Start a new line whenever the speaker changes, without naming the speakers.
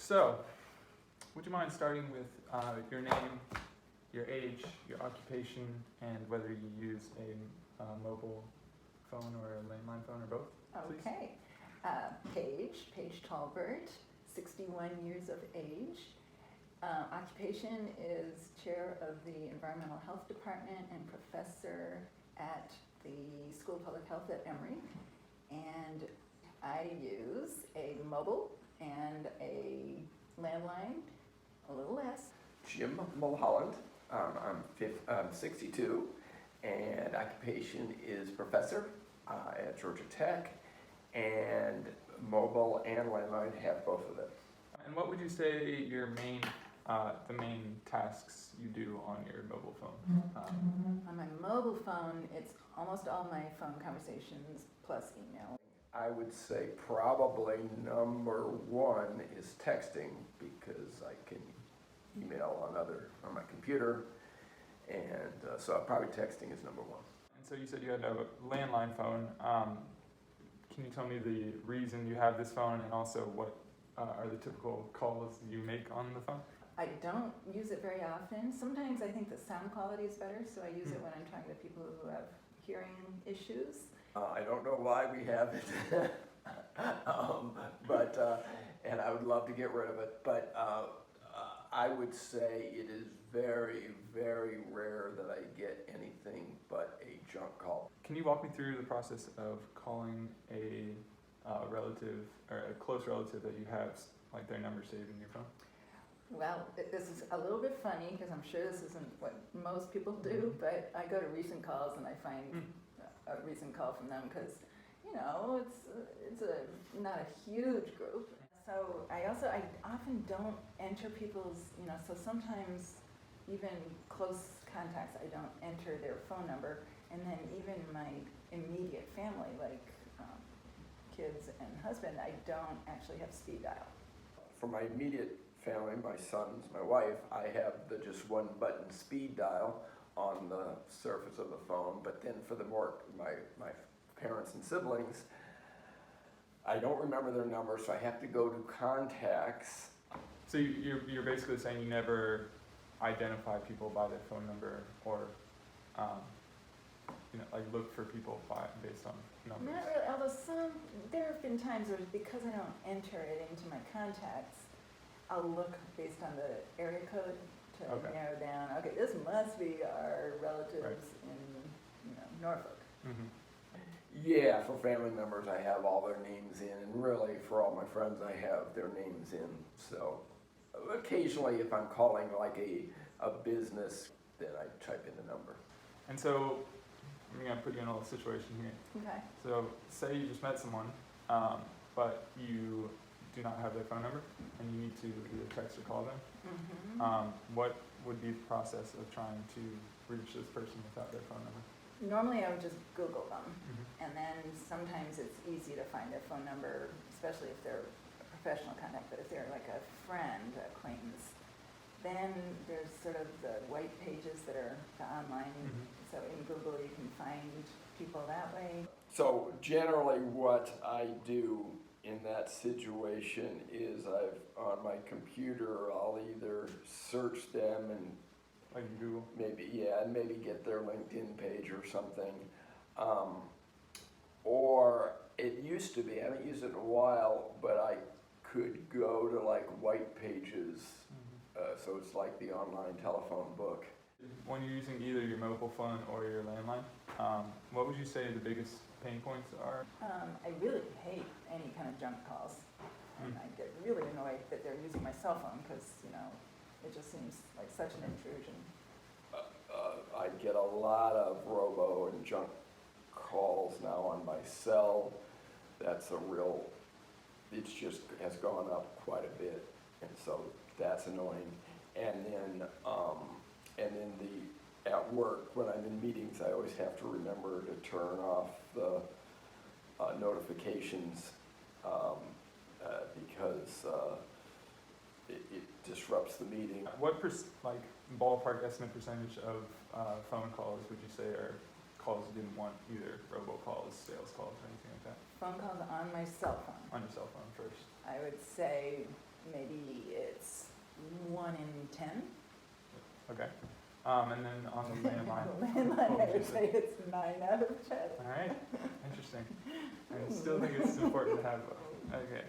So, would you mind starting with your name, your age, your occupation, and whether you use a mobile phone or a landline phone or both, please?
Okay. Paige Talbert, 61 years of age. Occupation is chair of the Environmental Health Department and professor at the School of Public Health at Emory. And I use a mobile and a landline, a little less.
Jim Mulholland. I'm 62, and occupation is professor at Georgia Tech, and mobile and landline have both of them.
And what would you say your the main tasks you do on your mobile phone?
On my mobile phone, it's almost all my phone conversations plus email.
I would say probably number one is texting, because I can email on my computer, and so probably texting is number one.
And so you said you had a landline phone. Can you tell me the reason you have this phone, and also what are the typical calls you make on the phone?
I don't use it very often. Sometimes I think the sound quality is better, so I use it when I'm talking to people who have hearing issues.
I don't know why we have it, and I would love to get rid of it, but I would say it is very, very rare that I get anything but a junk call.
Can you walk me through the process of calling a relative or a close relative that you have, like, their number saved in your phone?
Well, this is a little bit funny because I'm sure this isn't what most people do, but I go to recent calls and I find a recent call from them because, it's not a huge group. So I often don't enter people's, so sometimes even close contacts, I don't enter their phone number. And then even my immediate family, like kids and husband, I don't actually have speed dial.
For my immediate family, my sons, my wife, I have the just one button speed dial on the surface of the phone, but then for my parents and siblings, I don't remember their numbers, so I have to go to contacts.
So you're basically saying you never identify people by their phone number, or look for people based on numbers?
Not really, although there have been times where, because I don't enter it into my contacts, I'll look based on the area code to narrow down, okay, this must be our relatives in Norfolk.
Mm-hmm.
Yeah, for family members, I have all their names in, and really, for all my friends, I have their names in. So occasionally, if I'm calling like a business, then I type in the number.
And so I'm going to put you in a little situation here.
Okay.
So say you just met someone, but you do not have their phone number, and you need to either text or call them.
Mm-hmm.
What would be the process of trying to reach this person without their phone number?
Normally I would just Google them,
Mm-hmm.
and then sometimes it's easy to find their phone number, especially if they're a professional contact, but if they're like a friend, acquaintance, then there's sort of the white pages that are the online, so in Google you can find people that way.
So generally what I do in that situation is on my computer, I'll either search them and
Like Google?
maybe get their LinkedIn page or something. Or it used to be, I haven't used it in a while, but I could go to like white pages, so it's like the online telephone book.
When you're using either your mobile phone or your landline, what would you say the biggest pain points are?
I really hate any kind of junk calls, and I get really annoyed that they're using my cell phone because, it just seems like such an intrusion.
I get a lot of robo and junk calls now on my cell. It just has gone up quite a bit, and so that's annoying. And then at work, when I'm in meetings, I always have to remember to turn off the notifications because it disrupts the meeting.
What ballpark estimate percentage of phone calls would you say are calls you didn't want, either robocalls, sales calls, or anything like that?
Phone calls on my cell phone.
On your cell phone first.
I would say maybe it's 1 in 10.
Okay. And then on the landline.
Landline,
what
I
would you
would
say?
say it's 9 out of 10.
All right. Interesting. I still think it's important to have both. Okay.